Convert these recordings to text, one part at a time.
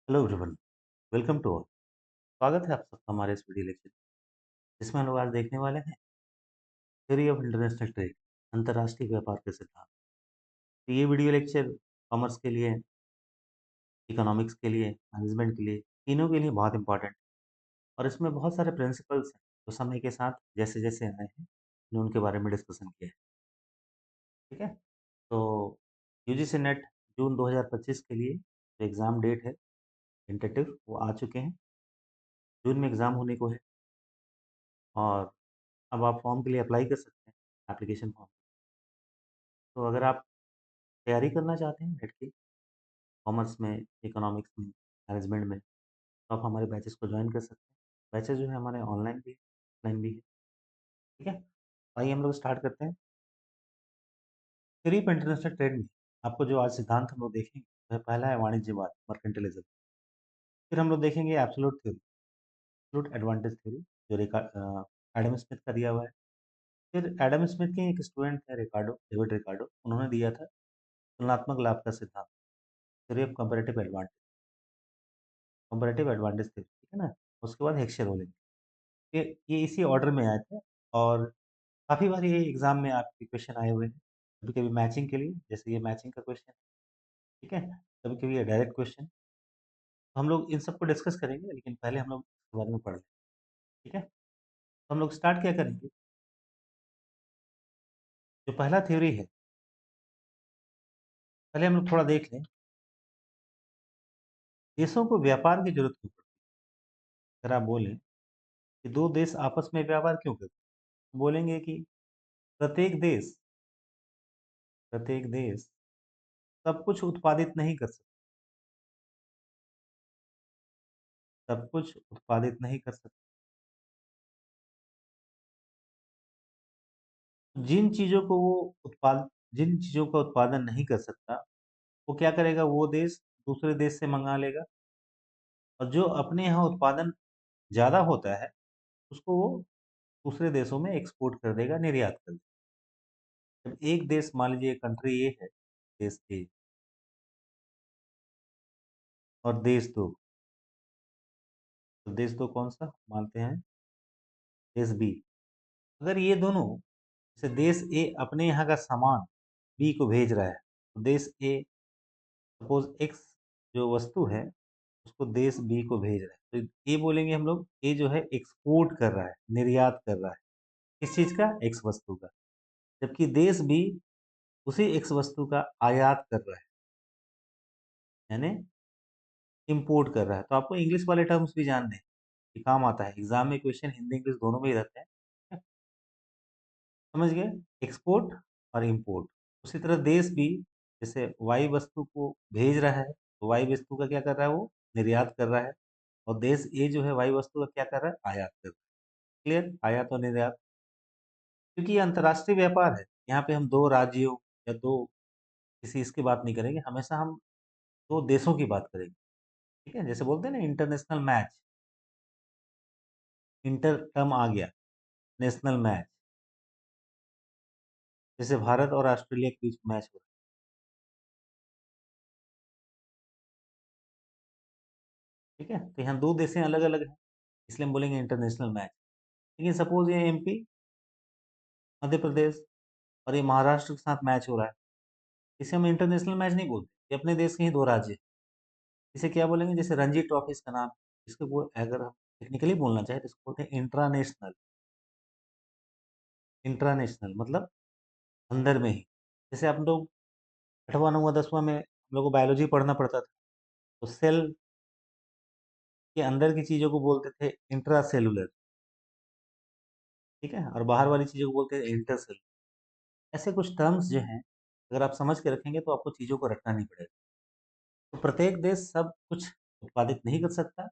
Hello everyone, welcome to all. स्वागत है आप सबका हमारे इस वीडियो लेक्चर जिसमें हम लोग आज देखने वाले हैं थ्योरी ऑफ इंटरनेशनल ट्रेड, अंतर्राष्ट्रीय व्यापार के सिद्धांत। तो ये वीडियो लेक्चर कॉमर्स के लिए, इकोनॉमिक्स के लिए, मैनेजमेंट के लिए, तीनों के लिए बहुत इंपॉर्टेंट है। और इसमें बहुत सारे प्रिंसिपल्स हैं जो समय के साथ जैसे जैसे आए हैं हमने उनके बारे में डिस्कशन किया है। ठीक है, तो यूजीसी नेट जून 2025 के लिए जो एग्ज़ाम डेट है टेंटेटिव वो आ चुके हैं। जून में एग्ज़ाम होने को है और अब आप फॉर्म के लिए अप्लाई कर सकते हैं, एप्लीकेशन फॉर्म। तो अगर आप तैयारी करना चाहते हैं नेट की, कॉमर्स में, इकोनॉमिक्स में, मैनेजमेंट में, तो आप हमारे बैचेस को ज्वाइन कर सकते हैं। बैचेस जो है हमारे ऑनलाइन भी है, ऑफलाइन भी है। ठीक है, आइए हम लोग स्टार्ट करते हैं। थ्योरी ऑफ इंटरनेशनल ट्रेड में आपको जो आज सिद्धांत हम लोग देखेंगे वह पहला है वाणिज्यवाद, मर्केंटिलिज्म। फिर हम लोग देखेंगे absolute theory, absolute advantage theory, जो एडम स्मिथ का दिया हुआ है। फिर एडम स्मिथ के एक स्टूडेंट है रिकार्डो, डेविड रिकार्डो, उन्होंने दिया था तुलनात्मक लाभ का सिद्धांत, theory of comparative advantage theory. ठीक है ना। उसके बाद हेक्सचर रोलिंग, ये इसी ऑर्डर में आए थे। और काफ़ी बार ये एग्ज़ाम में आपके क्वेश्चन आए हुए हैं। कभी-कभी मैचिंग के लिए, जैसे ये मैचिंग का क्वेश्चन है, ठीक है? कभी-कभी ये डायरेक्ट क्वेश्चन। हम लोग इन सबको डिस्कस करेंगे, लेकिन पहले हम लोग इसके बारे में पढ़ लें, ठीक है? तो हम लोग स्टार्ट क्या करेंगे, जो पहला थ्योरी है, पहले हम लोग थोड़ा देख लें, देशों को व्यापार की ज़रूरत क्यों पड़ती है? अगर आप बोलें कि 2 देश आपस में व्यापार क्यों करते हैं? बोलेंगे कि प्रत्येक देश प्रत्येक देश सब कुछ उत्पादित नहीं कर सकता, सब कुछ उत्पादित नहीं कर सकता। जिन चीज़ों को वो उत्पाद जिन चीज़ों का उत्पादन नहीं कर सकता, वो क्या करेगा, वो देश दूसरे देश से मँगा लेगा। और जो अपने यहाँ उत्पादन ज़्यादा होता है, उसको वो दूसरे देशों में एक्सपोर्ट कर देगा, निर्यात कर देगा। जब एक देश, मान लीजिए कंट्री ए है, देश ए और देश 2, तो देश 2 कौन-सा? मानते हैं देश बी। अगर ये दोनों, जैसे देश ए अपने यहाँ का सामान बी को भेज रहा है, तो देश ए सपोज़ एक्स जो वस्तु है, उसको देश बी को भेज रहा है। तो ये बोलेंगे हम लोग, ये जो है एक्सपोर्ट कर रहा है, निर्यात कर रहा है। किस चीज़ का? एक्स वस्तु का। जबकि देश बी उसी एक्स वस्तु का आयात कर रहा है, यानी इम्पोर्ट कर रहा है। तो आपको इंग्लिश वाले टर्म्स भी जानने हैं, ये काम आता है। एग्ज़ाम में क्वेश्चन हिंदी, इंग्लिश दोनों में ही रहते हैं। समझ गए? एक्सपोर्ट और इम्पोर्ट। उसी तरह देश भी जैसे वाई वस्तु को भेज रहा है, तो वाई वस्तु का क्या कर रहा है वो? निर्यात कर रहा है। और देश ए जो है वाई वस्तु का क्या कर रहा है? आयात कर रहा है। क्लियर? आयात और निर्यात। क्योंकि ये अंतर्राष्ट्रीय व्यापार है, यहाँ पे हम 2 राज्यों या 2 किसी इसकी बात नहीं करेंगे, हमेशा हम 2 देशों की बात करेंगे। ठीक है? जैसे बोलते हैं ना इंटरनेशनल मैच, इंटर टर्म आ गया, नेशनल मैच, जैसे भारत और ऑस्ट्रेलिया के बीच मैच हो रहा है। ठीक है? तो यहाँ 2 देशें अलग-अलग हैं, इसलिए हम बोलेंगे इंटरनेशनल मैच। लेकिन सपोज़ ये एमपी, मध्य प्रदेश और ये महाराष्ट्र के साथ मैच हो रहा है, इसे हम इंटरनेशनल मैच नहीं बोलते, ये अपने देश के ही 2 राज्य हैं। इसे क्या बोलेंगे? जैसे रणजी ट्रॉफी इसका नाम है, इसको अगर हम टेक्निकली बोलना चाहें तो इसको बोलते हैं इंट्रानेशनल। इंट्रानेशनल मतलब अंदर में ही। जैसे आप लोग 8वां 9वां 10वां में हम लोग को बायोलॉजी पढ़ना पड़ता था, तो सेल के अंदर की चीज़ों को बोलते थे इंट्रासेलुलर, ठीक है? और बाहर वाली चीज़ों को बोलते हैं इंटरसेलुलर। ऐसे कुछ टर्म्स जो हैं, अगर आप समझ के रखेंगे तो आपको चीज़ों को रटना नहीं पड़ेगा। तो प्रत्येक देश सब कुछ उत्पादित नहीं कर सकता।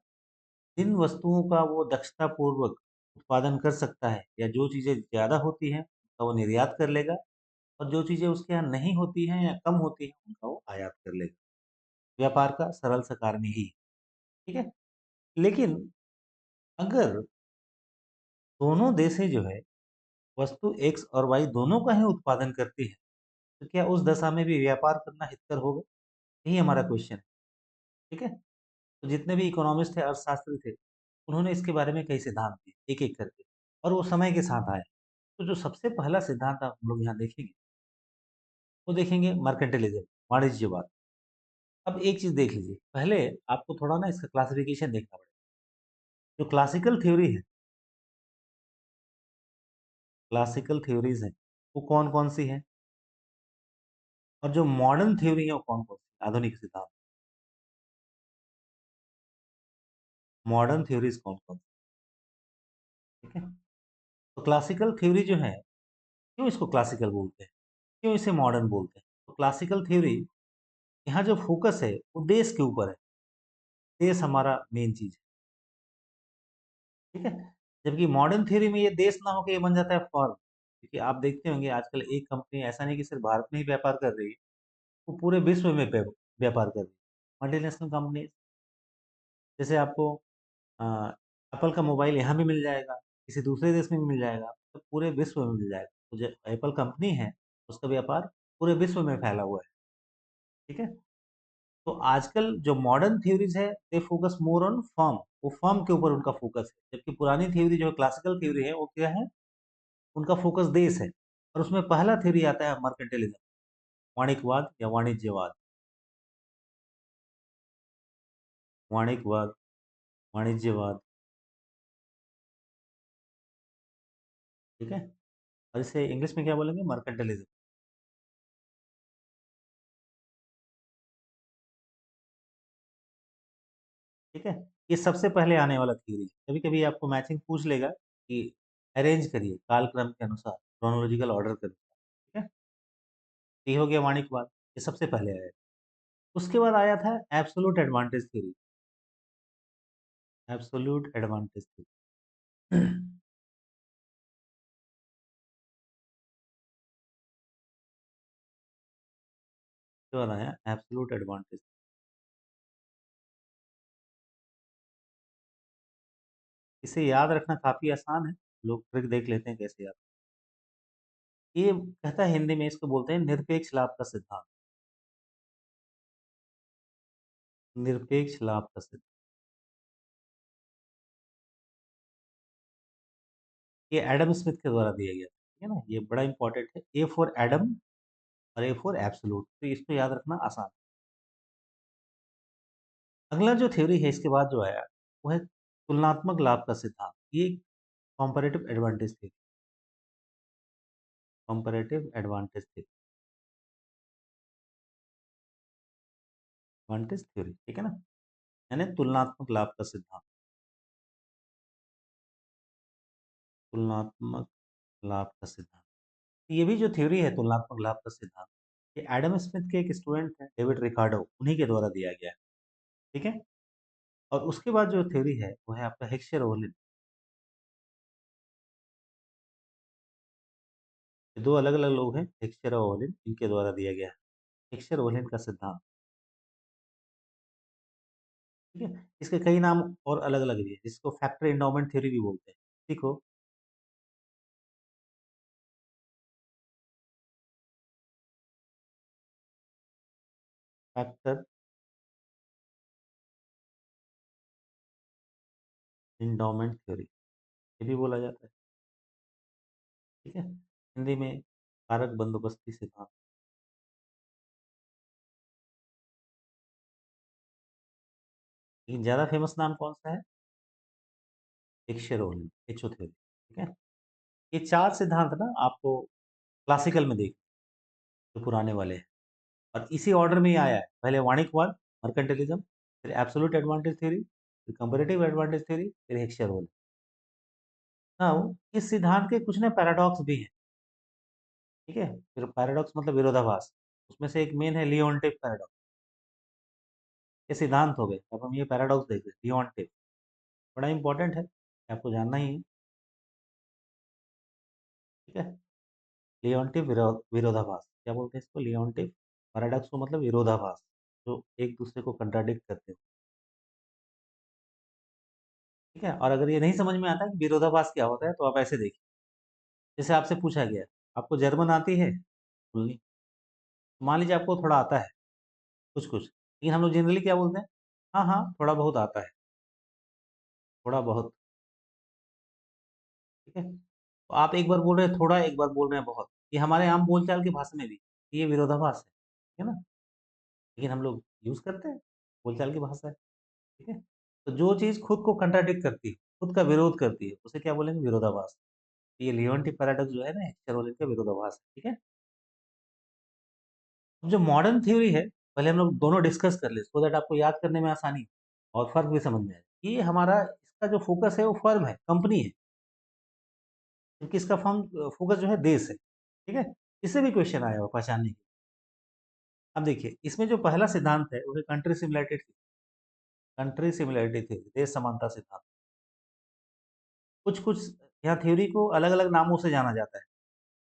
जिन वस्तुओं का वो दक्षतापूर्वक उत्पादन कर सकता है या जो चीज़ें ज़्यादा होती हैं, उनका वो निर्यात कर लेगा। और जो चीज़ें उसके यहाँ नहीं होती हैं या कम होती हैं, उनका वो आयात कर लेगा। व्यापार का सरल सा कारण यही है, ठीक है? लेकिन अगर दोनों देशें जो है वस्तु एक्स और वाई दोनों का ही उत्पादन करती है, तो क्या उस दशा में भी व्यापार करना हितकर होगा? यही हमारा क्वेश्चन है, ठीक है? तो जितने भी इकोनॉमिस्ट थे, अर्थशास्त्री थे, उन्होंने इसके बारे में कई सिद्धांत दिए, एक-एक करके, और वो समय के साथ आए। तो जो सबसे पहला सिद्धांत आप हम लोग यहाँ देखेंगे, वो देखेंगे मर्केंटिलिज़्म, वाणिज्यवाद। अब एक चीज़ देख लीजिए, पहले आपको थोड़ा ना इसका क्लासिफिकेशन देखना पड़ेगा। जो क्लासिकल थ्योरी है, क्लासिकल थ्योरीज़ हैं, वो कौन-कौन सी हैं? और जो मॉडर्न थ्योरी है, वो कौन-कौन सी? आधुनिक सिद्धांत, मॉडर्न थ्योरीज़ कौन-कौन सी? ठीक है? तो क्लासिकल थ्योरी जो है, क्यों इसको क्लासिकल बोलते हैं? क्यों इसे मॉडर्न बोलते हैं? तो क्लासिकल थ्योरी, यहाँ जो फ़ोकस है, वो देश के ऊपर है। देश हमारा मेन चीज़ है, ठीक है? जबकि मॉडर्न थ्योरी में ये देश ना होके ये बन जाता है फ़र्म। क्योंकि आप देखते होंगे आजकल एक कंपनी ऐसा नहीं कि सिर्फ़ भारत में ही व्यापार कर रही है, वो पूरे विश्व में व्यापार कर रही है। मल्टीनेशनल कंपनीज़, जैसे आपको अ, एप्पल का मोबाइल यहाँ भी मिल जाएगा, किसी दूसरे देश में भी मिल जाएगा, तो पूरे विश्व में मिल जाएगा। तो जो एप्पल कंपनी है, उसका व्यापार पूरे विश्व में फैला हुआ है, ठीक है? तो आजकल जो मॉडर्न थ्योरीज़ है, they focus more on firm, वो फर्म के ऊपर उनका फोकस है। जबकि पुरानी थ्योरी जो क्लासिकल थ्योरी है, वो क्या है? उनका फोकस देश है। और उसमें पहला थ्योरी आता है मर्केंटिलिज्म, वाणिज्यवाद या वाणिज्यवाद, वाणिज्यवाद, वाणिज्यवाद, ठीक है? और इसे इंग्लिश में क्या बोलेंगे? मर्केंटिलिज्म, ठीक है? ये सबसे पहले आने वाला थ्योरी है। कभी-कभी आपको मैचिंग पूछ लेगा कि अरेंज करिए कालक्रम के अनुसार, क्रोनोलॉजिकल ऑर्डर के अनुसार, ठीक है? ये हो गया वाणिज्यवाद, ये सबसे पहले आया। उसके बाद आया था absolute advantage theory, absolute advantage theory. उसके बाद आया एब्सोल्यूट एडवांटेज। इसे याद रखना काफ़ी आसान है, लोग ट्रिक देख लेते हैं कैसे याद। ये कहता है हिंदी में, इसको बोलते हैं निरपेक्ष लाभ का सिद्धांत, निरपेक्ष लाभ का सिद्धांत। ये एडम स्मिथ के द्वारा दिया गया था, ठीक है ना? ये बड़ा इंपॉर्टेंट है, ए फॉर एडम और ए फॉर एब्सोल्यूट, तो इसको याद रखना आसान। अगला जो थ्योरी है इसके बाद जो आया, वो है तुलनात्मक लाभ का सिद्धांत। ये comparative advantage theory, comparative advantage theory, advantage theory, ठीक है ना? यानी तुलनात्मक लाभ का सिद्धांत, तुलनात्मक लाभ का सिद्धांत। ये भी जो थ्योरी है तुलनात्मक लाभ का सिद्धांत, ये एडम स्मिथ के एक स्टूडेंट हैं, डेविड रिकार्डो, उन्हीं के द्वारा दिया गया है, ठीक है? और उसके बाद जो थ्योरी है, वो है आपका हेक्सचर-ओवलिन। ये 2 अलग-अलग लोग हैं, हेक्सचर और ओवलिन, इनके द्वारा दिया गया है। हेक्सचर-ओवलिन का सिद्धांत, ठीक है? इसके कई नाम और अलग-अलग भी हैं, जिसको फैक्टर एंडोवमेंट थ्योरी भी बोलते हैं। सीखो, फैक्टर एंडोवमेंट थ्योरी, ये भी बोला जाता है, ठीक है? हिंदी में कारक बंदोबस्ती सिद्धांत। लेकिन ज़्यादा फेमस नाम कौन-सा है? हेक्सचर-ओवलिन, एचओ थ्योरी, ठीक है? ये 4 सिद्धांत ना आपको क्लासिकल में देख, जो पुराने वाले हैं, और इसी ऑर्डर में ही आया है। पहले वाणिज्यवाद, मर्केंटिलिज्म, फिर एब्सोल्यूट एडवांटेज थ्योरी, फिर कंपैरेटिव एडवांटेज थ्योरी, फिर हेक्सचर-ओवलिन। नाउ इस सिद्धांत के कुछ ना पैराडॉक्स भी हैं, ठीक है? फिर पैराडॉक्स मतलब विरोधाभास। उसमें से एक मेन है लियोनटिफ पैराडॉक्स। ये सिद्धांत हो गए, अब हम ये पैराडॉक्स देख रहे हैं, लियोनटिफ, बड़ा इंपॉर्टेंट है, आपको जानना ही है, ठीक है? लियोनटिफ विरोधाभास, क्या बोलते हैं इसको? लियोनटिफ पैराडॉक्स को मतलब विरोधाभास, जो एक दूसरे को कंट्राडिक्ट करते हो, ठीक है? और अगर ये नहीं समझ में आता कि विरोधाभास क्या होता है, तो आप ऐसे देखिए, जैसे आपसे पूछा गया, आपको जर्मन आती है बोलनी? मान लीजिए आपको थोड़ा आता है, कुछ-कुछ, लेकिन हम लोग जनरली क्या बोलते हैं? हाँ, हाँ, थोड़ा बहुत आता है, थोड़ा बहुत, ठीक है? तो आप एक बार बोल रहे हैं थोड़ा, एक बार बोल रहे हैं बहुत। ये हमारे आम बोलचाल की भाषा में भी ये विरोधाभास है ना? लेकिन हम लोग यूज़ करते हैं, बोलचाल की भाषा है, ठीक है? तो जो चीज़ खुद को कॉन्ट्राडिक्ट करती है, खुद का विरोध करती है, उसे क्या बोलेंगे? विरोधाभास। ये लियोंटिफ पैराडॉक्स जो है ना, चरवलिन का विरोधाभास है, ठीक है? अब जो मॉडर्न थ्योरी है, पहले हम लोग दोनों डिस्कस कर ले, सो दैट आपको याद करने में आसानी हो और फ़र्क भी समझ में आए। ये हमारा इसका जो फ़ोकस है वो फ़र्म है, कंपनी है, क्योंकि इसका फ़ोकस जो है देश है, ठीक है? इससे भी क्वेश्चन आया होगा पहचानने के। अब देखिए, इसमें जो पहला सिद्धांत है, वो है कंट्री सिमिलैरिटी थ्योरी, देश समानता सिद्धांत। कुछ-कुछ यहाँ थ्योरी को अलग-अलग नामों से जाना जाता है,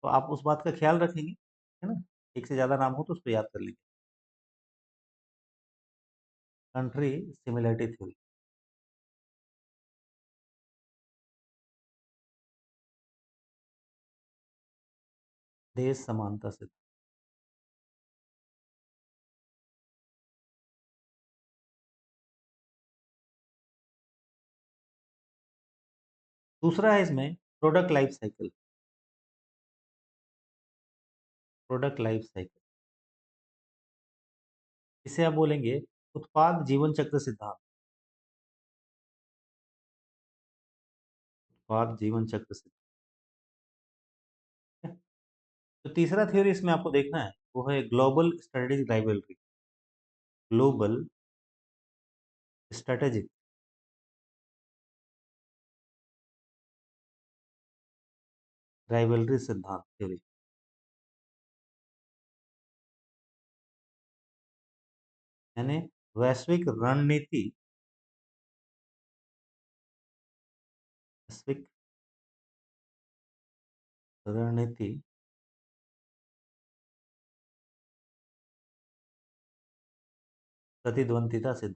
तो आप उस बात का ख़्याल रखेंगे, है ना? एक से ज़्यादा नाम हो तो उसको याद कर लीजिए। कंट्री सिमिलैरिटी थ्योरी, देश समानता सिद्धांत। दूसरा है इसमें प्रोडक्ट लाइफ साइकिल। इसे आप बोलेंगे उत्पाद जीवन चक्र सिद्धांत, उत्पाद जीवन चक्र सिद्धांत, है। तो तीसरा थ्योरी इसमें आपको देखना है, वो है global strategic rivalry, global strategic rivalry सिद्धांत थ्योरी, यानी वैश्विक रणनीति, वैश्विक रणनीति प्रतिद्वंदिता सिद्धांत,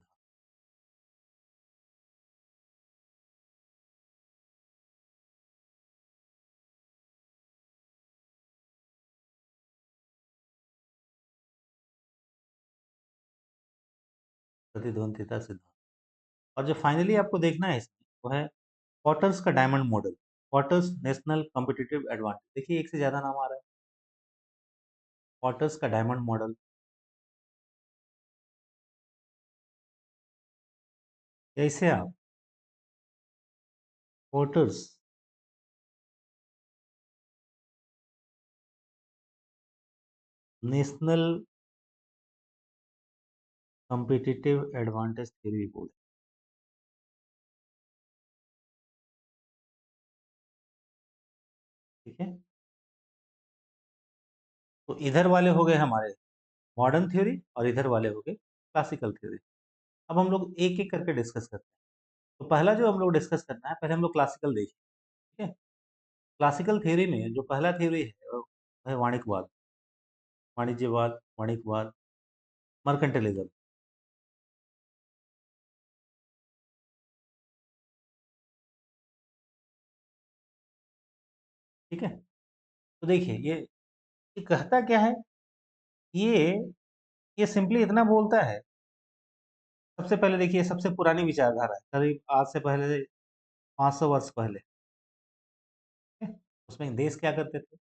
प्रतिद्वंदिता सिद्धांत। और जो फाइनली आपको देखना है इसमें, वो है पॉटर्स का diamond model, Porter's national competitive advantage. देखिए एक से ज़्यादा नाम आ रहा है, पॉटर्स का डायमंड मॉडल। कैसे आप Porter's national competitive advantage theory बोले, ठीक है? तो इधर वाले हो गए हमारे मॉडर्न थ्योरी और इधर वाले हो गए क्लासिकल थ्योरी। अब हम लोग एक-एक करके डिस्कस करते हैं। तो पहला जो हम लोग डिस्कस करना है, पहले हम लोग क्लासिकल देखें, ठीक है? क्लासिकल थ्योरी में जो पहला थ्योरी है, वो है वाणिज्यवाद, वाणिज्यवाद, मर्केंटिलिज्म, ठीक है? तो देखिए ये कहता क्या है? ये ये सिंपली इतना बोलता है, सबसे पहले देखिए सबसे पुरानी विचारधारा है, करीब आज से पहले 500 वर्ष पहले, ठीक है? उसमें देश क्या करते थे?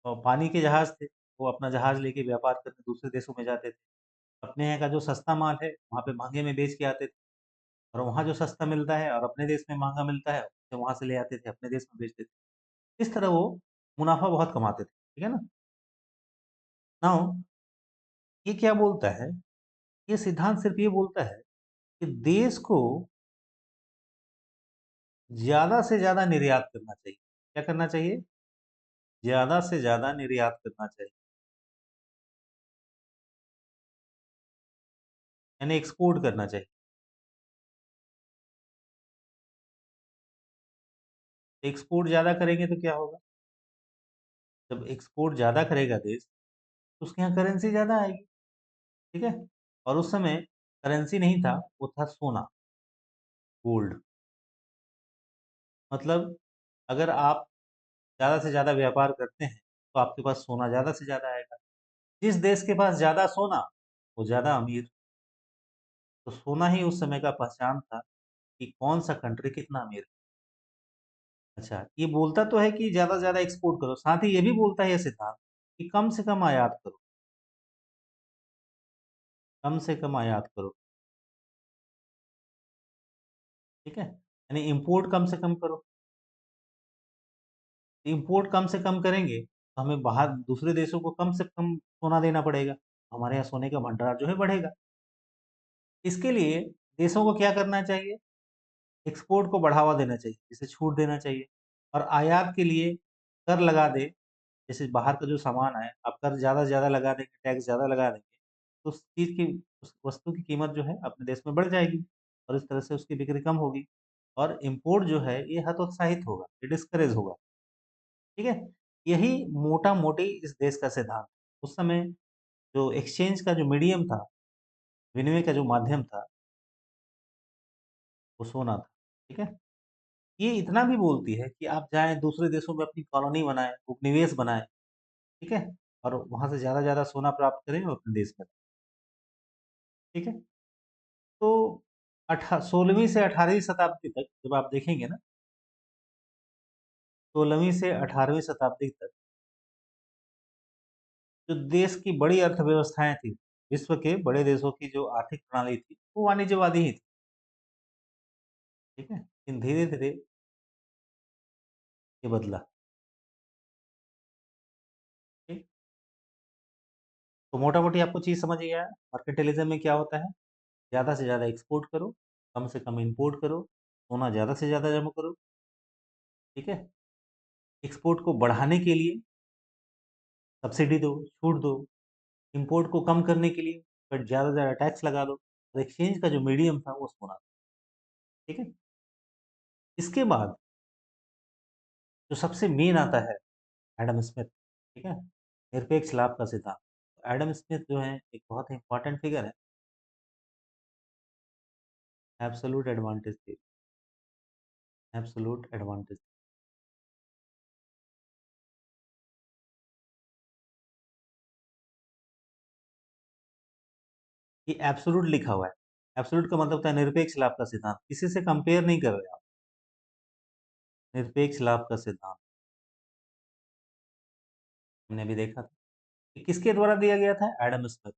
और पानी के जहाज थे, वो अपना जहाज लेके व्यापार करने दूसरे देशों में जाते थे। अपने यहाँ का जो सस्ता माल है, वहाँ पे महँगे में बेच के आते थे और वहाँ जो सस्ता मिलता है और अपने देश में महँगा मिलता है, तो वहाँ से ले आते थे, अपने देश में बेचते थे। इस तरह वो मुनाफ़ा बहुत कमाते थे, ठीक है ना? नाउ ये क्या बोलता है? ये सिद्धांत सिर्फ़ ये बोलता है कि देश को ज़्यादा से ज़्यादा निर्यात करना चाहिए। क्या करना चाहिए? ज़्यादा से ज़्यादा निर्यात करना चाहिए, यानी एक्सपोर्ट करना चाहिए। एक्सपोर्ट ज़्यादा करेंगे तो क्या होगा? जब एक्सपोर्ट ज़्यादा करेगा देश, तो उसके यहाँ करेंसी ज़्यादा आएगी, ठीक है? और उस समय करेंसी नहीं था, वो था सोना, गोल्ड। मतलब अगर आप ज़्यादा से ज़्यादा व्यापार करते हैं, तो आपके पास सोना ज़्यादा से ज़्यादा आएगा। जिस देश के पास ज़्यादा सोना, वो ज़्यादा अमीर, तो सोना ही उस समय का पहचान था कि कौन-सा कंट्री कितना अमीर है। अच्छा, ये बोलता तो है कि ज़्यादा से ज़्यादा एक्सपोर्ट करो, साथ ही ये भी बोलता है ये सिद्धांत कि कम से कम आयात करो, कम से कम आयात करो, ठीक है? यानी इम्पोर्ट कम से कम करो। इम्पोर्ट कम से कम करेंगे, तो हमें बाहर दूसरे देशों को कम से कम सोना देना पड़ेगा। हमारे यहाँ सोने का भंडार जो है बढ़ेगा। इसके लिए देशों को क्या करना चाहिए? एक्सपोर्ट को बढ़ावा देना चाहिए, जैसे छूट देना चाहिए और आयात के लिए कर लगा दें, जैसे बाहर का जो सामान है, आप कर ज़्यादा से ज़्यादा लगा देंगे, टैक्स ज़्यादा लगा देंगे, तो उस चीज़ की उस वस्तु की कीमत जो है अपने देश में बढ़ जाएगी और इस तरह से उसकी बिक्री कम होगी और इम्पोर्ट जो है ये हतोत्साहित होगा, ये डिस्करेज होगा, ठीक है? यही मोटा-मोटी इस देश का सिद्धांत। उस समय जो एक्सचेंज का जो मीडियम था, विनिमय का जो माध्यम था, वो सोना था, ठीक है? ये इतना भी बोलती है कि आप जाएँ दूसरे देशों में अपनी कॉलोनी बनाएँ, उपनिवेश बनाएँ, ठीक है? और वहाँ से ज़्यादा से ज़्यादा सोना प्राप्त करें और अपने देश में रखें, ठीक है? तो 16वीं से 18वीं शताब्दी तक जब आप देखेंगे ना, 16वीं से 18वीं शताब्दी तक जो देश की बड़ी अर्थव्यवस्थाएँ थी, विश्व के बड़े देशों की जो आर्थिक प्रणाली थी, वो वाणिज्यवादी ही थी, ठीक है? लेकिन धीरे-धीरे ये बदला, ठीक? तो मोटा-मोटी आपको चीज़ समझ में आया, मर्केंटाइलिज़्म में क्या होता है? ज़्यादा से ज़्यादा एक्सपोर्ट करो, कम से कम इम्पोर्ट करो, सोना ज़्यादा से ज़्यादा जमा करो, ठीक है? एक्सपोर्ट को बढ़ाने के लिए सब्सिडी दो, छूट दो, इम्पोर्ट को कम करने के लिए बट ज़्यादा से ज़्यादा टैक्स लगा दो और एक्सचेंज का जो मीडियम था वो सोना था, ठीक है? इसके बाद जो सबसे मेन आता है एडम स्मिथ, ठीक है? निरपेक्ष लाभ का सिद्धांत। एडम स्मिथ जो है एक बहुत ही इम्पोर्टेंट फिगर है, absolute advantage theory, absolute advantage. ये एब्सोल्यूट लिखा हुआ है। एब्सोल्यूट का मतलब होता है निरपेक्ष लाभ का सिद्धांत, किसी से कंपेयर नहीं कर रहे आप, निरपेक्ष लाभ का सिद्धांत, हमने अभी देखा था। ये किसके द्वारा दिया गया था? Adam Smith.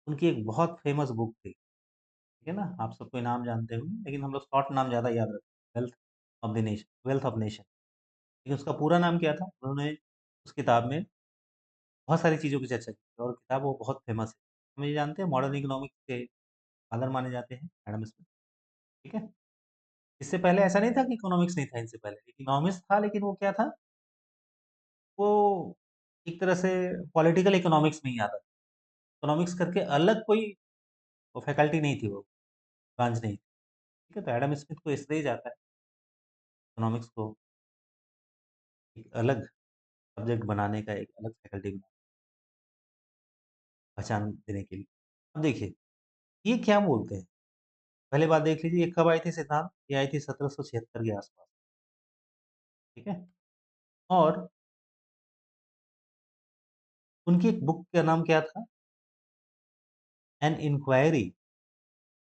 उनकी एक बहुत फेमस बुक थी, ठीक है ना? आप सब कोई नाम जानते होंगे, लेकिन हम लोग शॉर्ट नाम ज़्यादा याद रखते हैं, वेल्थ ऑफ नेशन। लेकिन उसका पूरा नाम क्या था? उन्होंने उस किताब में बहुत सारी चीज़ों की चर्चा की और किताब वो बहुत फेमस है। हम ये जानते हैं मॉडर्न इकोनॉमिक्स के फादर माने जाते हैं एडम स्मिथ, ठीक है? इससे पहले ऐसा नहीं था कि इकोनॉमिक्स नहीं था इनसे पहले, इकोनॉमिक्स था लेकिन वो क्या था? वो एक तरह से पॉलिटिकल इकोनॉमिक्स में ही आता था। इकोनॉमिक्स करके अलग कोई वो फैकल्टी नहीं थी वो, ब्रांच नहीं थी, ठीक है? तो एडम स्मिथ को इसलिए जाता है इकोनॉमिक्स को एक अलग सब्जेक्ट बनाने का, एक अलग फैकल्टी बना पहचान देने के लिए। अब देखिए, ये क्या बोलते हैं? पहले बात देख लीजिए ये कब आई थी सिद्धांत? ये आई थी 1776 के आसपास, ठीक है? और उनकी एक बुक का नाम क्या था? An inquiry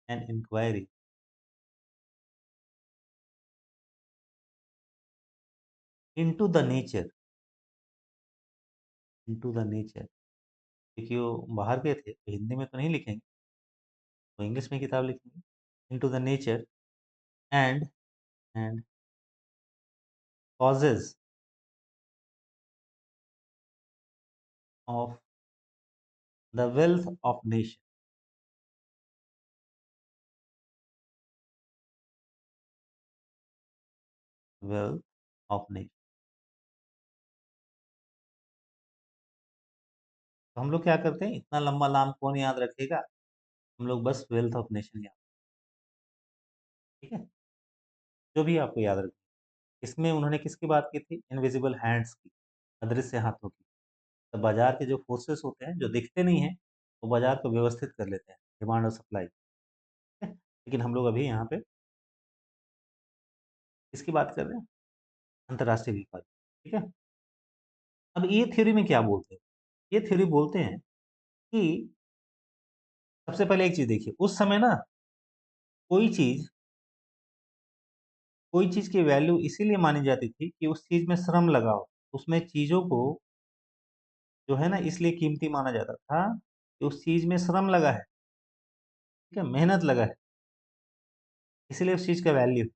an inquiry into the nature into the nature, क्योंकि वो बाहर गए थे, तो हिंदी में तो नहीं लिखेंगे, तो इंग्लिश में किताब लिखेंगे। Into the nature and and causes of the wealth of nation, wealth of nation. तो हम लोग क्या करते हैं, इतना लंबा नाम कौन याद रखेगा? हम लोग बस वेल्थ ऑफ नेशन याद, ठीक है? जो भी आपको याद रखें। इसमें उन्होंने किसकी बात की थी? इनविजिबल हैंड्स की, अदृश्य हाथों की। तो बाज़ार के जो फोर्सेस होते हैं, जो दिखते नहीं हैं, वो बाज़ार को व्यवस्थित कर लेते हैं, डिमांड और सप्लाई, ठीक है? लेकिन हम लोग अभी यहाँ पे किसकी बात कर रहे हैं? अंतर्राष्ट्रीय व्यापार, ठीक है? अब ये थ्योरी में क्या बोलते हैं? ये थ्योरी बोलते हैं कि सबसे पहले एक चीज़ देखिए, उस समय ना कोई चीज़ कोई चीज़ की वैल्यू इसीलिए मानी जाती थी कि उस चीज़ में श्रम लगा हो। उसमें चीज़ों को जो है ना इसलिए कीमती माना जाता था कि उस चीज़ में श्रम लगा है, ठीक है? मेहनत लगा है, इसीलिए उस चीज़ का वैल्यू।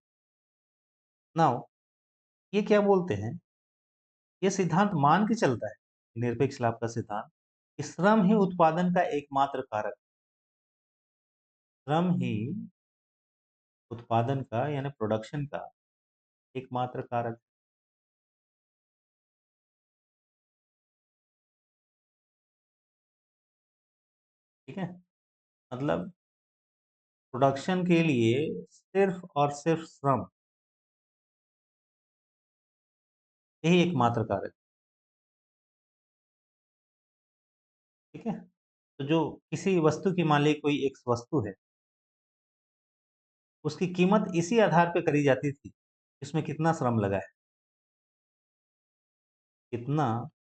नाउ ये क्या बोलते हैं, ये सिद्धांत मान के चलता है, निरपेक्ष लाभ का सिद्धांत, कि श्रम ही उत्पादन का एकमात्र कारक, श्रम ही उत्पादन का यानी प्रोडक्शन का एकमात्र कारक, ठीक है? मतलब प्रोडक्शन के लिए सिर्फ और सिर्फ श्रम, यही एकमात्र कारक, ठीक है? तो जो किसी वस्तु की मान लीजिए कोई एक वस्तु है, उसकी कीमत इसी आधार पे करी जाती थी, इसमें कितना श्रम लगा है, कितना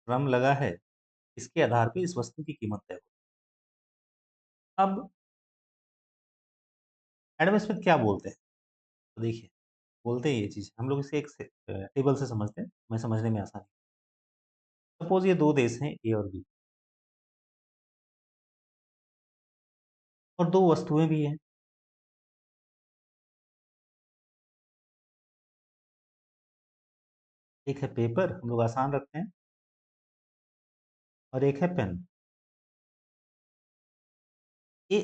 श्रम लगा है, इसके आधार पे इस वस्तु की कीमत तय होती है। अब एडम स्मिथ क्या बोलते हैं? तो देखिए, बोलते हैं ये चीज़, हम लोग इसे एक टेबल से समझते हैं, हमें समझने में आसानी। सपोज़ ये 2 देश हैं ए और बी और 2 वस्तुएँ भी हैं। एक है पेपर, हम लोग आसान रखते हैं, और एक है पेन। ये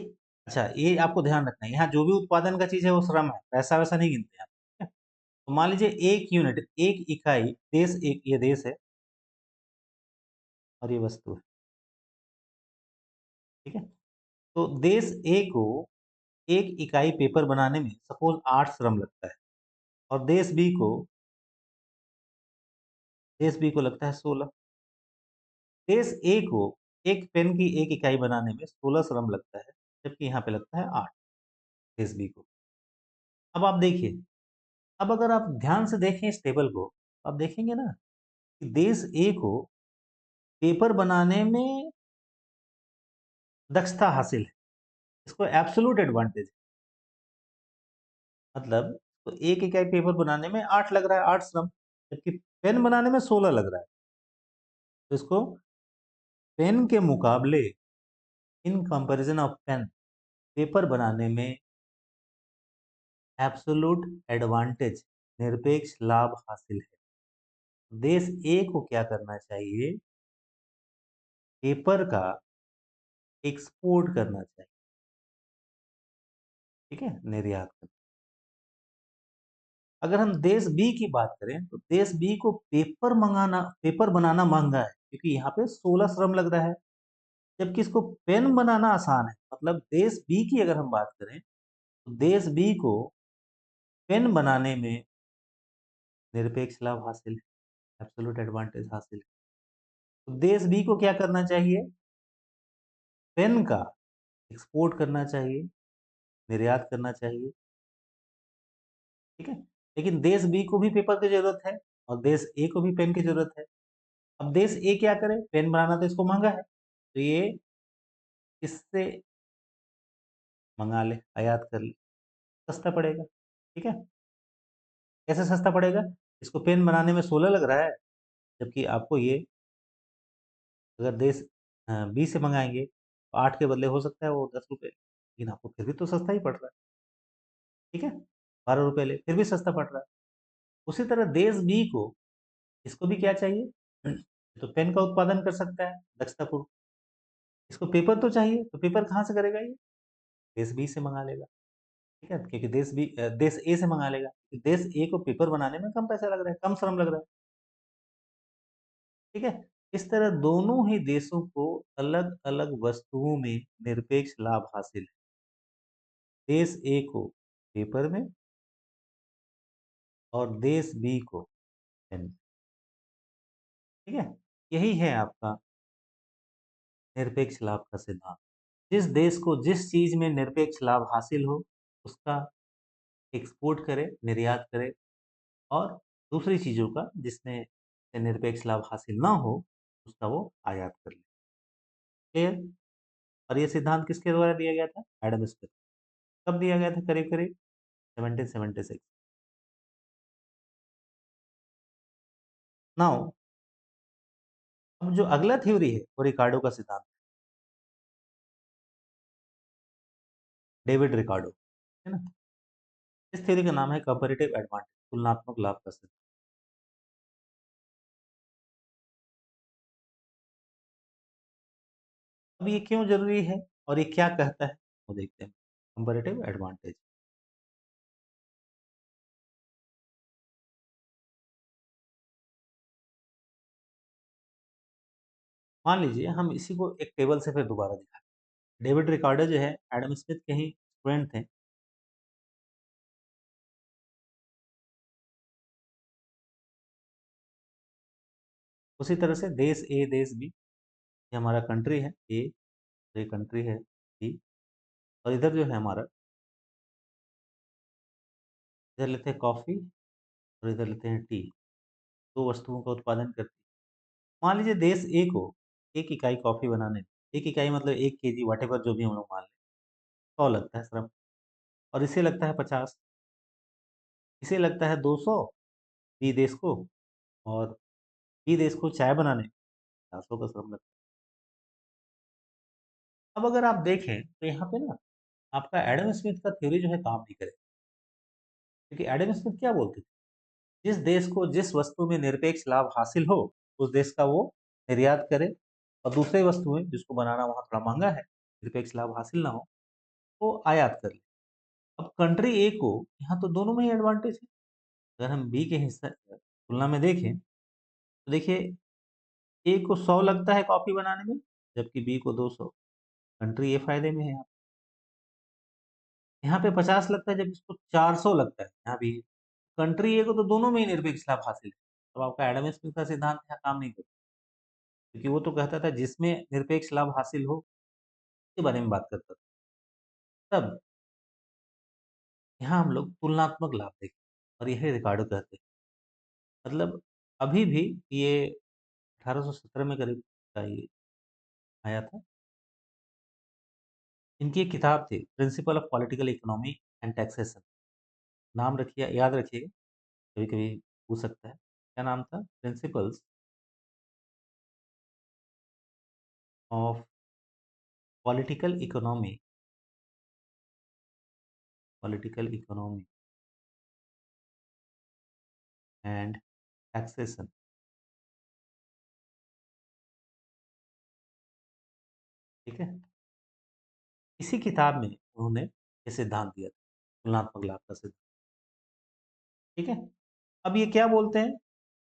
अच्छा, ये आपको ध्यान रखना है, यहाँ जो भी उत्पादन का चीज़ है वो श्रम है, पैसा-वैसा नहीं गिनते हैं, ठीक है? तो मान लीजिए 1 यूनिट, 1 इकाई, देश एक ये देश है और ये वस्तु है, ठीक है? तो देश ए को 1 इकाई पेपर बनाने में सपोज़ 8 श्रम लगता है और देश बी को लगता है 16। देश ए को एक पेन की 1 इकाई बनाने में 16 श्रम लगता है, जबकि यहाँ पे लगता है 8 देश बी को। अब आप देखिए, अब अगर आप ध्यान से देखें इस टेबल को, आप देखेंगे ना कि देश ए को पेपर बनाने में दक्षता हासिल है, इसको एब्सोल्यूट एडवांटेज है। मतलब तो 1 इकाई पेपर बनाने में 8 लग रहा है, 8 श्रम, जबकि पेन बनाने में 16 लग रहा है। तो इसको पेन के मुकाबले, in comparison of pen, paper बनाने में एब्सोल्यूट एडवांटेज, निरपेक्ष लाभ हासिल है। देश ए को क्या करना चाहिए? पेपर का एक्सपोर्ट करना चाहिए, ठीक है? निर्यात करना। अगर हम देश बी की बात करें तो देश बी को पेपर बनाना महंगा है, क्योंकि यहाँ पे 16 श्रम लग रहा है, जबकि इसको पेन बनाना आसान है। मतलब देश बी की अगर हम बात करें तो देश बी को पेन बनाने में निरपेक्ष लाभ हासिल है, एब्सोल्यूट एडवांटेज हासिल है। तो देश बी को क्या करना चाहिए? पेन का एक्सपोर्ट करना चाहिए, निर्यात करना चाहिए, ठीक है? लेकिन देश बी को भी पेपर की ज़रूरत है और देश ए को भी पेन की ज़रूरत है। अब देश ए क्या करे? पेन बनाना तो इसको महँगा है, तो ये इससे मँगा ले, आयात कर ले, सस्ता पड़ेगा, ठीक है? कैसे सस्ता पड़ेगा? इसको पेन बनाने में 16 लग रहा है, जबकि आपको ये अगर देश बी से मँगाएँगे, तो 8 के बदले हो सकता है वो ₹10, लेकिन आपको फिर भी तो सस्ता ही पड़ रहा है, ठीक है? ₹12 ले, फिर भी सस्ता पड़ रहा है। उसी तरह देश बी को, इसको भी क्या चाहिए? तो पेन का उत्पादन कर सकता है दक्षतापूर्वक। इसको पेपर तो चाहिए, तो पेपर कहाँ से करेगा ये? देश बी से मँगा लेगा, ठीक है? क्योंकि देश ए से मँगा लेगा। देश ए को पेपर बनाने में कम पैसा लग रहा है, कम श्रम लग रहा है, ठीक है? इस तरह दोनों ही देशों को अलग-अलग वस्तुओं में निरपेक्ष लाभ हासिल है। देश ए को पेपर में और देश बी को पेन में, ठीक है? यही है आपका निरपेक्ष लाभ का सिद्धांत। जिस देश को जिस चीज़ में निरपेक्ष लाभ हासिल हो, उसका एक्सपोर्ट करे, निर्यात करे, और दूसरी चीज़ों का जिसमें से निरपेक्ष लाभ हासिल ना हो, उसका वो आयात कर ले। क्लियर? और ये सिद्धांत किसके द्वारा दिया गया था? Adam Smith. कब दिया गया था? करीब-करीब 1776। नाउ अब जो अगला थ्योरी है वो रिकार्डो का सिद्धांत, डेविड रिकार्डो, है ना? इस थ्योरी का नाम है कंपैरेटिव एडवांटेज, तुलनात्मक लाभ का सिद्धांत। अब ये क्यों ज़रूरी है और ये क्या कहता है? वो देखते हैं। Comparative advantage. मान लीजिए हम इसी को एक टेबल से फिर दोबारा दिखाएँ। डेविड रिकार्डो जो है एडम स्मिथ के ही स्टूडेंट थे। उसी तरह से देश ए, देश बी, ये हमारा कंट्री है ए, ये कंट्री है बी, और इधर जो है हमारा, इधर लेते हैं कॉफ़ी और इधर लेते हैं टी। 2 वस्तुओं का उत्पादन करती है। मान लीजिए देश ए को 1 इकाई कॉफ़ी बनाने में, 1 इकाई मतलब 1 केजी व्हाटएवर जो भी हम लोग मान लें, 100 लगता है श्रम, और इसे लगता है 50, इसे लगता है 200 बी देश को, और बी देश को चाय बनाने में 400 का श्रम लगता है। अब अगर आप देखें तो यहाँ पे ना आपका एडम स्मिथ का थ्योरी जो है काम नहीं करेगा, क्योंकि एडम स्मिथ क्या बोलते थे? जिस देश को जिस वस्तु में निरपेक्ष लाभ हासिल हो, उस देश का वो निर्यात करे, और दूसरी वस्तुएं जिसको बनाना वहाँ थोड़ा महंगा है, निरपेक्ष लाभ हासिल ना हो, वो आयात कर ले। अब कंट्री ए को यहाँ तो दोनों में ही एडवांटेज है। अगर हम बी के हिस्सा तुलना में देखें तो देखिए ए को 100 लगता है कॉफी बनाने में, जबकि बी को 200। कंट्री ए फायदे में है। यहाँ पे 50 लगता है जब इसको 400 लगता है, यहाँ भी कंट्री ए को तो दोनों में ही निरपेक्ष लाभ हासिल है। तो आपका एडम स्मिथ का सिद्धांत यहाँ काम नहीं करता, क्योंकि वो तो कहता था जिसमें निरपेक्ष लाभ हासिल हो उसके बारे में बात करता था। तब यहाँ हम लोग तुलनात्मक लाभ देखते हैं, और यही रिकार्डो कहते हैं। मतलब अभी भी ये 1817 में करीब का ये आया था। इनकी एक किताब थी principle of political economy and taxation. नाम रखिए, याद रखिएगा, कभी-कभी पूछ सकता है। क्या नाम था? Principles of political economy, political economy and taxation. ठीक है? इसी किताब में उन्होंने ये सिद्धांत दिया था, तुलनात्मक लाभ का सिद्धांत। ठीक है? अब ये क्या बोलते हैं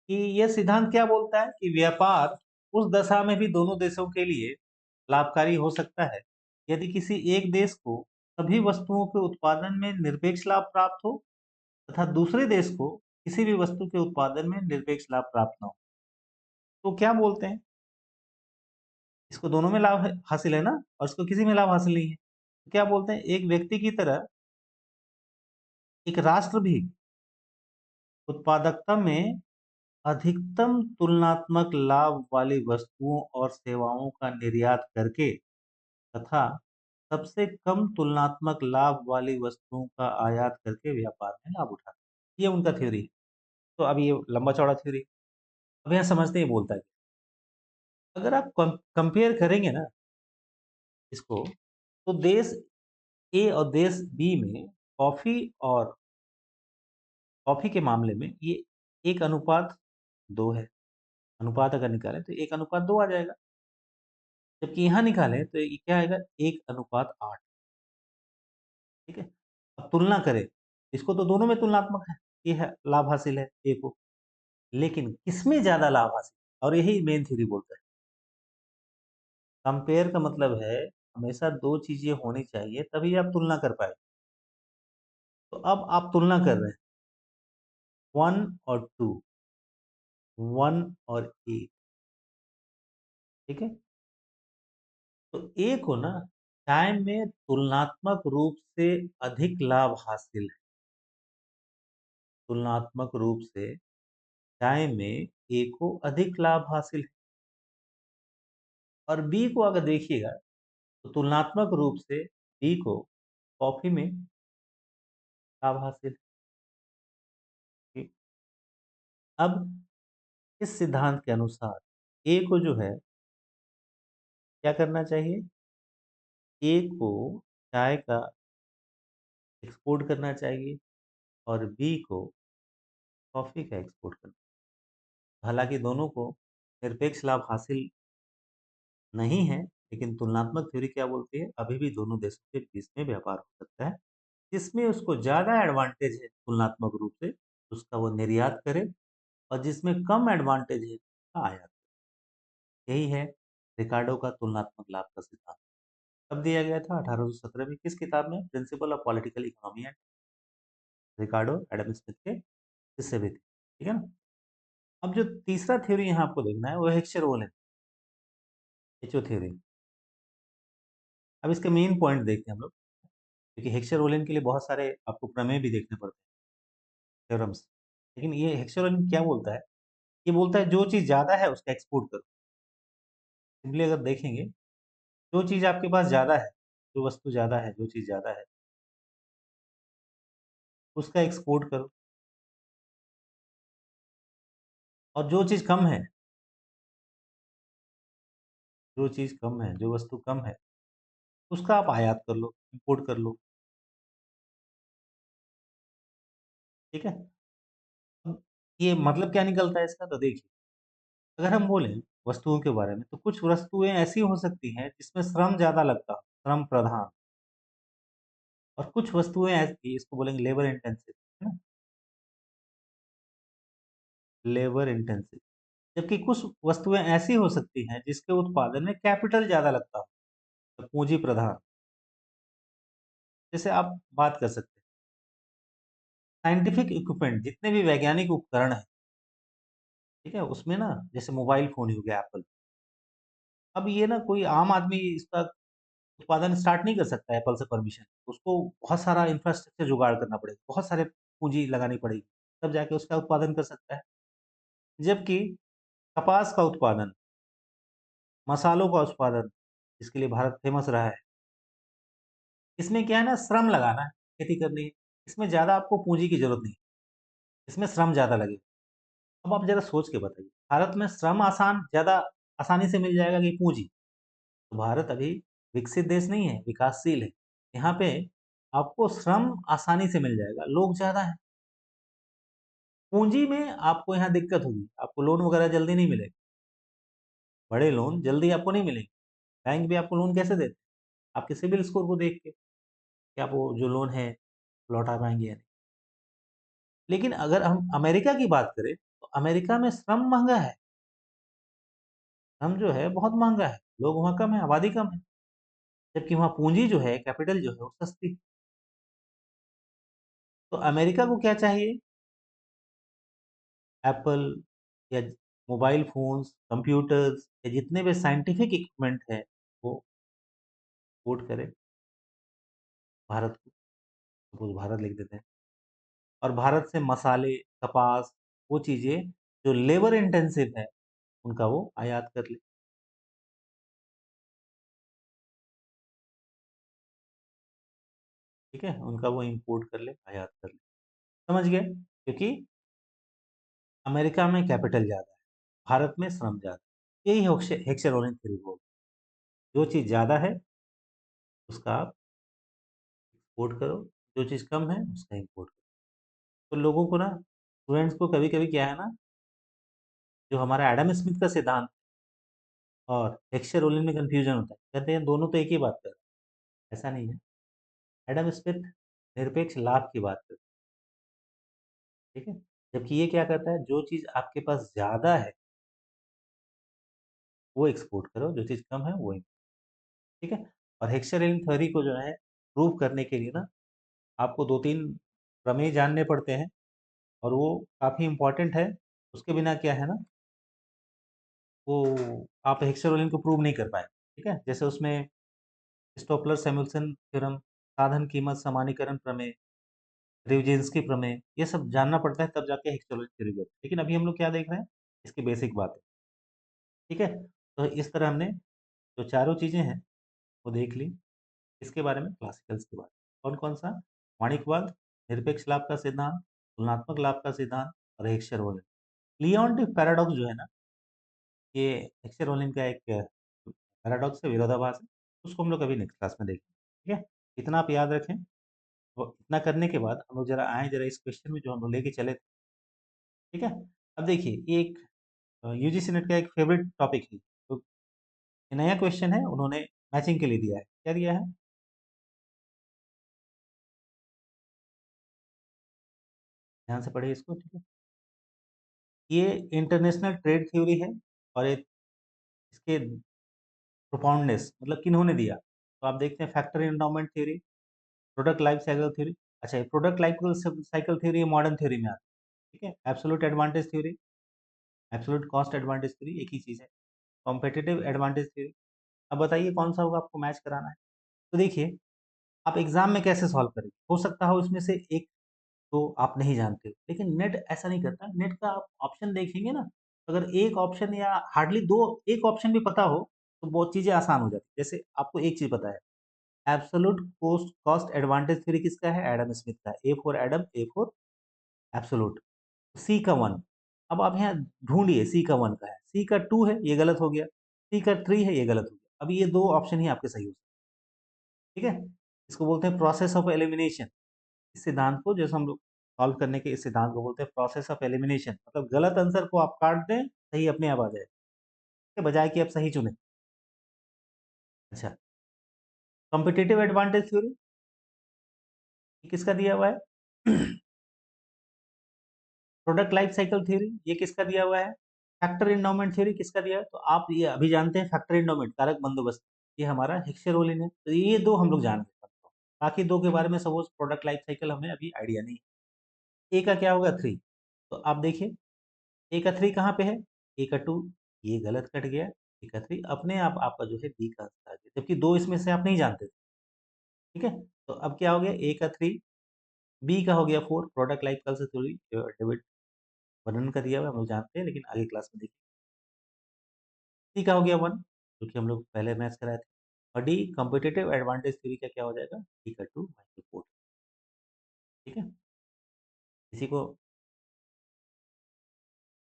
कि ये सिद्धांत क्या बोलता है कि व्यापार उस दशा में भी दोनों देशों के लिए लाभकारी हो सकता है, यदि किसी एक देश को सभी वस्तुओं के उत्पादन में निरपेक्ष लाभ प्राप्त हो, तथा दूसरे देश को किसी भी वस्तु के उत्पादन में निरपेक्ष लाभ प्राप्त ना हो। तो क्या बोलते हैं? इसको दोनों में लाभ है हासिल है ना, और इसको किसी में लाभ हासिल नहीं है। तो क्या बोलते हैं? एक व्यक्ति की तरह एक राष्ट्र भी उत्पादकता में अधिकतम तुलनात्मक लाभ वाली वस्तुओं और सेवाओं का निर्यात करके तथा सबसे कम तुलनात्मक लाभ वाली वस्तुओं का आयात करके व्यापार में लाभ उठाता है। ये उनका थ्योरी है। तो अब ये लंबा चौड़ा थ्योरी है। अब यहाँ समझते ही बोलता है। अगर आप कंपेयर करेंगे ना इसको, तो देश ए और देश बी में कॉफी और कॉफी के मामले में ये 1:2 है। अनुपात अगर निकालें तो 1:2 आ जाएगा। जबकि यहाँ निकालें तो ये क्या आएगा? 1:8। ठीक है? अब तुलना करें, इसको तो दोनों में तुलनात्मक है, ये है लाभ हासिल है ए को। लेकिन किसमें ज़्यादा लाभ हासिल? और यही मेन थ्योरी बोलता है। कंपेयर का मतलब है हमेशा 2 चीज़ें होनी चाहिए तभी आप तुलना कर पाएँ। तो अब आप तुलना कर रहे हैं 1 और 2, 1 और ए, ठीक है? तो ए को ना टाइम में तुलनात्मक रूप से अधिक लाभ हासिल है। तुलनात्मक रूप से टाइम में ए को अधिक लाभ हासिल है। और बी को अगर देखिएगा तो तुलनात्मक रूप से बी को कॉफ़ी में लाभ हासिल है। अब इस सिद्धांत के अनुसार ए को जो है क्या करना चाहिए? ए को चाय का एक्सपोर्ट करना चाहिए और बी को कॉफ़ी का एक्सपोर्ट करना। हालाँकि दोनों को निरपेक्ष लाभ हासिल नहीं है, लेकिन तुलनात्मक थ्योरी क्या बोलती है? अभी भी दोनों देशों के बीच में व्यापार हो सकता है। जिसमें उसको ज़्यादा एडवांटेज है तुलनात्मक रूप से, उसका वो निर्यात करे और जिसमें कम एडवांटेज है, उसका आयात। यही है रिकार्डो का तुलनात्मक लाभ का सिद्धांत। कब दिया गया था? 1817 में। किस किताब में? Principle of political economy and Ricardo Adam Smith के हिस्से भी थे। ठीक है ना? अब जो तीसरा थ्योरी यहाँ आपको देखना है वो है हेक्सचर-ओलन, एचओ थ्योरी। अब इसके मेन पॉइंट देखते हैं हम लोग, क्योंकि हेक्सचर-ओलन के लिए बहुत सारे आपको प्रमेय भी देखने पड़ते हैं, थ्योरम्स। लेकिन ये हेक्सचर-ओलन क्या बोलता है? ये बोलता है जो चीज़ ज़्यादा है उसका एक्सपोर्ट करो। सिंपली अगर देखेंगे, जो चीज़ आपके पास ज़्यादा है, जो वस्तु ज़्यादा है, जो चीज़ ज़्यादा है, उसका एक्सपोर्ट करो और जो चीज़ कम है, जो चीज़ कम है, जो वस्तु कम है, उसका आप आयात कर लो, इम्पोर्ट कर लो। ठीक है? अब ये मतलब क्या निकलता है इसका? तो देखिए, अगर हम बोलें वस्तुओं के बारे में, तो कुछ वस्तुएँ ऐसी हो सकती हैं जिसमें श्रम ज़्यादा लगता हो, श्रम प्रधान, और कुछ वस्तुएँ ऐसी, इसको बोलेंगे लेबर इंटेंसिव, है ना? Labour intensive. जबकि कुछ वस्तुएँ ऐसी हो सकती हैं जिसके उत्पादन में कैपिटल ज़्यादा लगता हो, तो पूँजी प्रधान। जैसे आप बात कर सकते हैं, साइंटिफिक इक्विपमेंट, जितने भी वैज्ञानिक उपकरण हैं, ठीक है? उसमें ना जैसे मोबाइल फ़ोन ही हो गया एप्पल, अब ये ना कोई आम आदमी इसका उत्पादन स्टार्ट नहीं कर सकता एप्पल से परमिशन। उसको बहुत सारा इंफ्रास्ट्रक्चर जुगाड़ करना पड़ेगा, बहुत सारे पूँजी लगानी पड़ेगी, तब जाके उसका उत्पादन कर सकता है। जबकि कपास का उत्पादन, मसालों का उत्पादन, जिसके लिए भारत फ़ेमस रहा है, इसमें क्या है ना, श्रम लगाना है, खेती करनी है। इसमें ज़्यादा आपको पूँजी की ज़रूरत नहीं है, इसमें श्रम ज़्यादा लगेगा। अब आप ज़रा सोच के बताइए, भारत में श्रम ज़्यादा आसानी से मिल जाएगा कि पूँजी? तो भारत अभी विकसित देश नहीं है, विकासशील है। यहाँ पे आपको श्रम आसानी से मिल जाएगा, लोग ज़्यादा हैं। पूँजी में आपको यहाँ दिक्कत होगी, आपको लोन वगैरह जल्दी नहीं मिलेगा, बड़े लोन जल्दी आपको नहीं मिलेंगे। बैंक भी आपको लोन कैसे देते हैं? आपके सिबिल स्कोर को देख के, कि आप वो जो लोन है लौटा पाएँगे या नहीं। लेकिन अगर हम अमेरिका की बात करें, तो अमेरिका में श्रम महँगा है, श्रम जो है बहुत महँगा है, लोग वहाँ कम हैं, आबादी कम है, जबकि वहाँ पूँजी जो है, कैपिटल जो है वो सस्ती है। तो अमेरिका को क्या चाहिए? एप्पल या मोबाइल फ़ोन्स, कंप्यूटर्स या जितने भी साइंटिफिक इक्विपमेंट है, वो एक्सपोर्ट करे भारत को, सपोज़ भारत लिख देते हैं, और भारत से मसाले, कपास, वो चीज़ें जो लेबर इंटेंसिव है, उनका वो आयात कर ले, ठीक है? उनका वो इम्पोर्ट कर ले, आयात कर ले। समझ गए? क्योंकि अमेरिका में कैपिटल ज़्यादा है, भारत में श्रम ज़्यादा है। यही हेक्सेरोनिक थ्योरी बोलते हैं। जो चीज़ ज़्यादा है, उसका आप एक्सपोर्ट करो, जो चीज़ कम है, उसका इम्पोर्ट करो। तो लोगों को ना, स्टूडेंट्स को कभी-कभी क्या है ना, जो हमारा एडम स्मिथ का सिद्धांत और हेक्सचर रोलिन में कन्फ्यूजन होता है। कहते हैं दोनों तो एक ही बात कर रहे हैं, ऐसा नहीं है। एडम स्मिथ निरपेक्ष लाभ की बात करते हैं, ठीक है? जबकि ये क्या कहता है, जो चीज़ आपके पास ज़्यादा है, वो एक्सपोर्ट करो, जो चीज़ कम है, वो ठीक है? और हेक्सचर रोलिन थ्योरी को जो है प्रूव करने के लिए ना, आपको 2-3 प्रमेय जानने पड़ते हैं और वो काफ़ी इम्पोर्टेंट है। उसके बिना क्या है ना, वो आप हेक्सचर रोलिन को प्रूव नहीं कर पाएँगे, ठीक है? जैसे उसमें स्टोपलर-सैमुअल्सन थ्योरम, साधन कीमत समानीकरण प्रमेय, ड्रीवजेन्स्की प्रमेय, ये सब जानना पड़ता है तब जाके हिस्टोलॉजी थ्योरी बनती है। लेकिन अभी हम लोग क्या देख रहे हैं? इसकी बेसिक बातें, ठीक है? तो इस तरह हमने जो चारों चीज़ें हैं, वो देख ली। इसके बारे में क्लासिकल्स के बारे में कौन-कौन सा? माणिकवाद, निरपेक्ष लाभ का सिद्धांत, तुलनात्मक लाभ का सिद्धांत और हेक्सचेर-ओलिन। लियोंटिफ पैराडॉक्स जो है ना, ये हेक्सचेर-ओलिन का एक पैराडॉक्स है, विरोधाभास है। उसको हम लोग अभी नेक्स्ट क्लास में देखेंगे, ठीक है? इतना आप याद रखें। तो इतना करने के बाद हम लोग ज़रा आएँ ज़रा इस क्वेश्चन में जो हम लोग लेके चले थे, ठीक है? अब देखिए ये एक यूजीसी नेट का एक फेवरेट टॉपिक है। तो ये नया क्वेश्चन है, उन्होंने मैचिंग के लिए दिया है। क्या दिया है? ध्यान से पढ़िए इसको, ठीक है? ये इंटरनेशनल ट्रेड थ्योरी है और ये इसके प्रोफाउंडनेस मतलब किन्होंने दिया? तो आप देखते हैं factor endowment theory, product life cycle theory. अच्छा, ये product life cycle theory modern theory में आती है, ठीक है? Absolute advantage theory, absolute cost advantage theory एक ही चीज़ है। Competitive advantage theory. अब बताइए कौन-सा होगा आपको मैच कराना है? तो देखिए, आप एग्ज़ाम में कैसे सॉल्व करेंगे? हो सकता हो इसमें से एक तो आप नहीं जानते हो, लेकिन नेट ऐसा नहीं करता। नेट का आप ऑप्शन देखेंगे ना, अगर एक ऑप्शन या हार्डली 2 एक ऑप्शन भी पता हो, तो बहुत चीज़ें आसान हो जाती हैं। जैसे आपको एक चीज़ पता है, absolute cost cost advantage theory किसका है? एडम स्मिथ का है। A for Adam, A for absolute. C का 1 अब आप यहाँ ढूँढिए सी का 1 का है, सी का 2 है, ये गलत हो गया, सी का 3 है, ये गलत हो गया। अब ये 2 ऑप्शन ही आपके सही हो सकते हैं, ठीक है? इसको बोलते हैं प्रोसेस ऑफ एलिमिनेशन। इस सिद्धांत को जैसे हम लोग सॉल्व करने के इस सिद्धांत को बोलते हैं प्रोसेस ऑफ एलिमिनेशन मतलब गलत आंसर को आप काट दें, सही अपने आप आ जाए, के बजाय कि आप सही चुनें। अच्छा, कॉम्पिटिटिव एडवांटेज थ्योरी ये किसका दिया हुआ है? प्रोडक्ट लाइफ साइकिल थ्योरी ये किसका दिया हुआ है? फैक्टर एंडोमेंट थ्योरी किसका दिया है? तो आप ये अभी जानते हैं फैक्टर एंडोमेंट कारक बंदोबस्त, ये हमारा हेक्सेरोलिन है। तो ये 2 हम लोग जान गए। बाकी 2 के बारे में सपोज़ प्रोडक्ट लाइफ साइकिल हमें अभी आइडिया नहीं है। ए का क्या होगा 3 तो आप देखिए ए का 3 कहाँ पे है? ए का 2 ये गलत कट गया। ए का 3 अपने आप आपका जो है बी का आंसर आ गया। जबकि 2 इसमें से आप नहीं जानते थे, ठीक है? तो अब क्या हो गया ए का 3 बी का हो गया 4 प्रोडक्ट लाइफ साइकिल से थोड़ी डेविड वर्णन का दिया हुआ है, हम लोग जानते हैं लेकिन आगे क्लास में देखेंगे। सी का हो गया 1 जो कि हम लोग पहले मैच कराए थे और डी कॉम्पिटिटिव एडवांटेज थ्योरी का क्या हो जाएगा? डी का 2 बाई 4 ठीक है? इसी को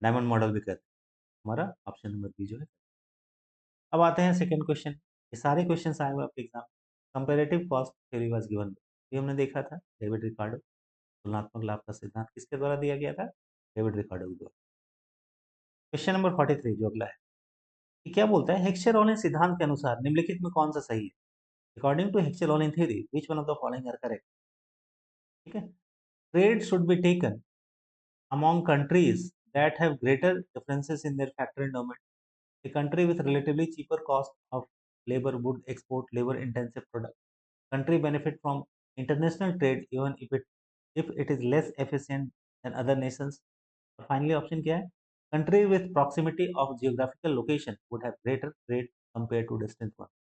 डायमंड मॉडल भी कहते हैं। हमारा ऑप्शन नंबर बी जो है अब आते हैं सेकंड क्वेश्चन। ये सारे क्वेश्चंस आए हुए आपके exam comparative cost theory was given ये हमने देखा था डेविड रिकार्डो तुलनात्मक लाभ का सिद्धांत किसके द्वारा दिया गया था डेविड रिकार्डो के द्वारा। क्वेश्चन नंबर 43 जो अगला है ये क्या बोलता है हेक्सचेरोलिन सिद्धांत के अनुसार निम्नलिखित में कौन सा सही है according to Heckscher Ohlin theory which one of the following are correct ठीक है trade should be taken among countries that have greater differences in their factor endowment. A country with relatively cheaper cost of labor would export labor-intensive products. Country benefit from international trade even if it is less efficient than other nations. और finally option क्या है? Country with proximity of geographical location would have greater trade compared to distant one.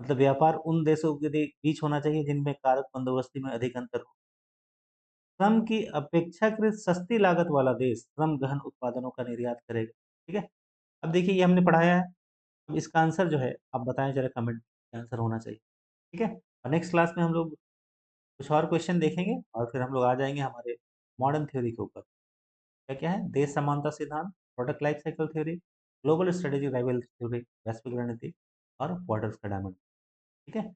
मतलब व्यापार उन देशों के बीच होना चाहिए जिनमें कारक बंदोबस्ती में अधिक अंतर हो श्रम की अपेक्षाकृत सस्ती लागत वाला देश श्रम गहन उत्पादनों का निर्यात करेगा ठीक है अब देखिए ये हमने पढ़ाया है अब इसका आंसर जो है आप बताएं जरा कमेंट में आंसर होना चाहिए ठीक है और नेक्स्ट क्लास में हम लोग कुछ और क्वेश्चन देखेंगे और फिर हम लोग आ जाएंगे हमारे मॉडर्न थ्योरी के ऊपर क्या क्या है देश समानता सिद्धांत product life cycle theory global strategic rival theory वैश्विक रणनीति और बॉर्डर्स का डायमंड ठीक है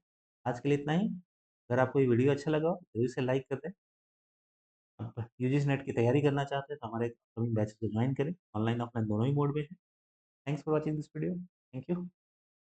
आज के लिए इतना ही अगर आपको ये वीडियो अच्छा लगा हो जरूर से लाइक कर दें आप यूजीसी नेट की तैयारी करना चाहते हैं तो हमारे अपकमिंग बैचेस को ज्वाइन करें ऑनलाइन ऑफलाइन दोनों ही मोड में है thanks for watching this video thank you